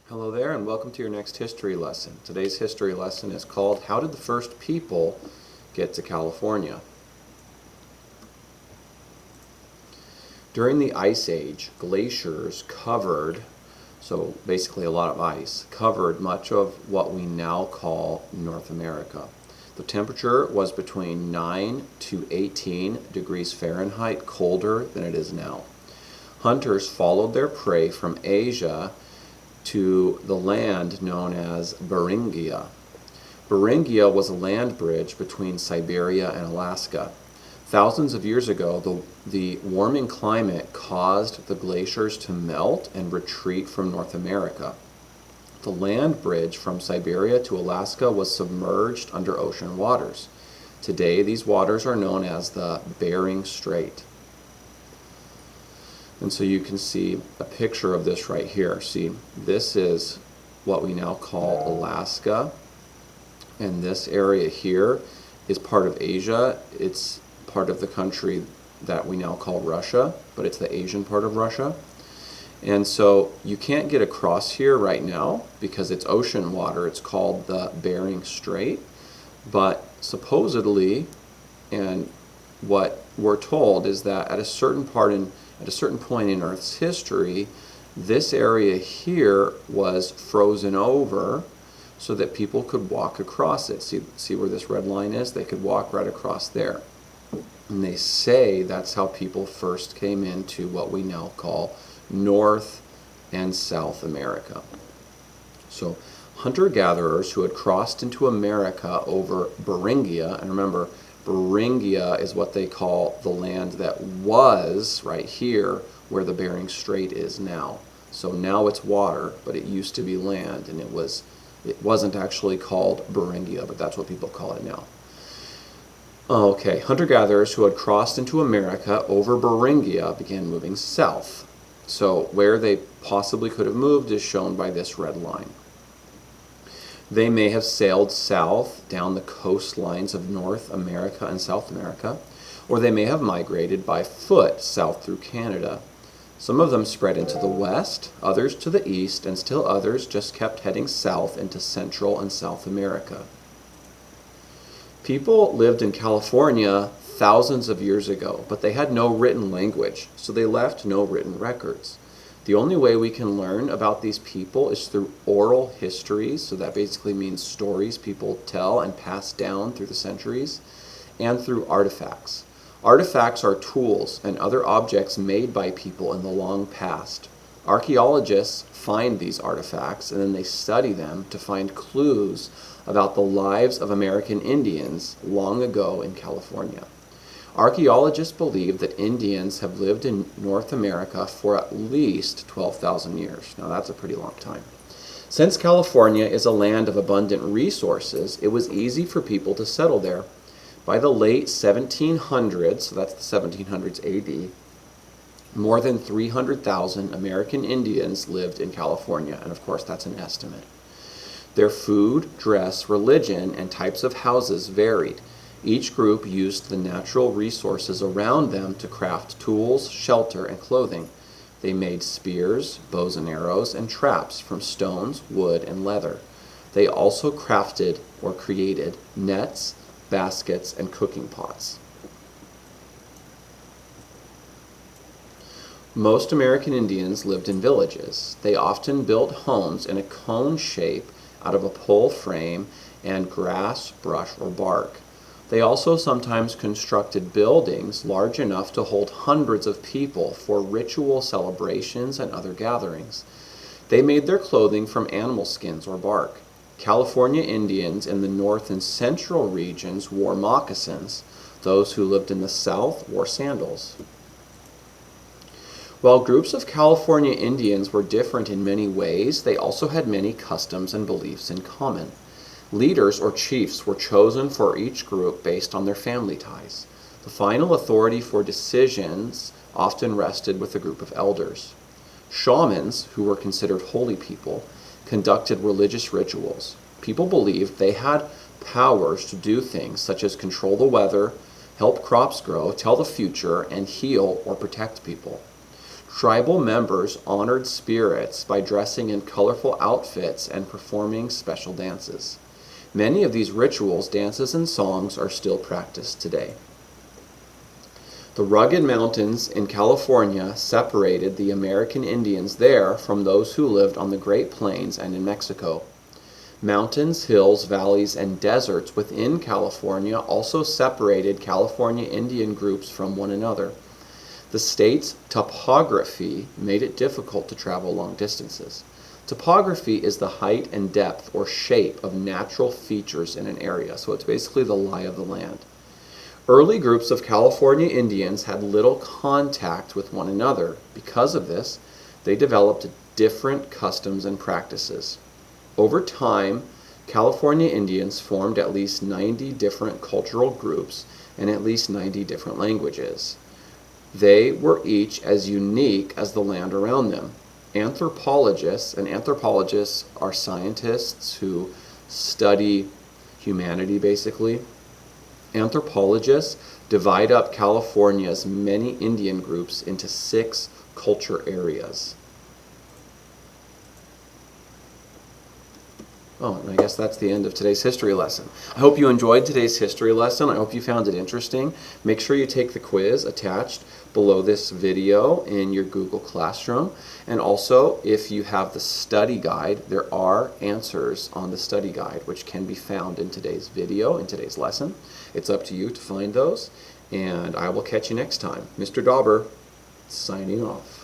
Hello there and welcome to your next history lesson. Today's history lesson is called How Did the First People Get to California? During the Ice Age, glaciers covered, so basically a lot of ice, covered much of what we now call North America. The temperature was between 9 to 18 degrees Fahrenheit colder than it is now. Hunters followed their prey from Asia to the land known as Beringia. Beringia was a land bridge between Siberia and Alaska. Thousands of years ago, the warming climate caused the glaciers to melt and retreat from North America. The land bridge from Siberia to Alaska was submerged under ocean waters. Today, these waters are known as the Bering Strait. And so you can see a picture of this right here. See, this is what we now call Alaska. And this area here is part of Asia. It's part of the country that we now call Russia, but it's the Asian part of Russia. And so you can't get across here right now because it's ocean water. It's called the Bering Strait. But supposedly, and what we're told is that at a certain point in Earth's history, this area here was frozen over so that people could walk across it. See where this red line is? They could walk right across there. And they say that's how people first came into what we now call North and South America. So hunter-gatherers who had crossed into America over Beringia, and remember, Beringia is what they call the land that was right here where the Bering Strait is now. So now it's water, but it used to be land, and it wasn't actually called Beringia, but that's what people call it now. Okay, hunter-gatherers who had crossed into America over Beringia began moving south. So where they possibly could have moved is shown by this red line. They may have sailed south down the coastlines of North America and South America, or they may have migrated by foot south through Canada. Some of them spread into the west, others to the east, and still others just kept heading south into Central and South America. People lived in California thousands of years ago, but they had no written language, so they left no written records. The only way we can learn about these people is through oral histories, so that basically means stories people tell and pass down through the centuries, and through artifacts. Artifacts are tools and other objects made by people in the long past. Archaeologists find these artifacts and then they study them to find clues about the lives of American Indians long ago in California. Archaeologists believe that Indians have lived in North America for at least 12,000 years. Now that's a pretty long time. Since California is a land of abundant resources, it was easy for people to settle there. By the late 1700s, so that's the 1700s AD, more than 300,000 American Indians lived in California, and of course that's an estimate. Their food, dress, religion, and types of houses varied. Each group used the natural resources around them to craft tools, shelter, and clothing. They made spears, bows and arrows, and traps from stones, wood, and leather. They also crafted or created nets, baskets, and cooking pots. Most American Indians lived in villages. They often built homes in a cone shape out of a pole frame and grass, brush, or bark. They also sometimes constructed buildings large enough to hold hundreds of people for ritual celebrations and other gatherings. They made their clothing from animal skins or bark. California Indians in the north and central regions wore moccasins. Those who lived in the south wore sandals. While groups of California Indians were different in many ways, they also had many customs and beliefs in common. Leaders or chiefs were chosen for each group based on their family ties. The final authority for decisions often rested with a group of elders. Shamans, who were considered holy people, conducted religious rituals. People believed they had powers to do things such as control the weather, help crops grow, tell the future, and heal or protect people. Tribal members honored spirits by dressing in colorful outfits and performing special dances. Many of these rituals, dances, and songs are still practiced today. The rugged mountains in California separated the American Indians there from those who lived on the Great Plains and in Mexico. Mountains, hills, valleys, and deserts within California also separated California Indian groups from one another. The state's topography made it difficult to travel long distances. Topography is the height and depth or shape of natural features in an area, so it's basically the lie of the land. Early groups of California Indians had little contact with one another. Because of this, they developed different customs and practices. Over time, California Indians formed at least 90 different cultural groups and at least 90 different languages. They were each as unique as the land around them. Anthropologists are scientists who study humanity, basically. Anthropologists divide up California's many Indian groups into 6 culture areas. Oh, and I guess that's the end of today's history lesson. I hope you enjoyed today's history lesson. I hope you found it interesting. Make sure you take the quiz attached below this video in your Google Classroom. And also, if you have the study guide, there are answers on the study guide, which can be found in today's video, in today's lesson. It's up to you to find those. And I will catch you next time. Mr. Dauber, signing off.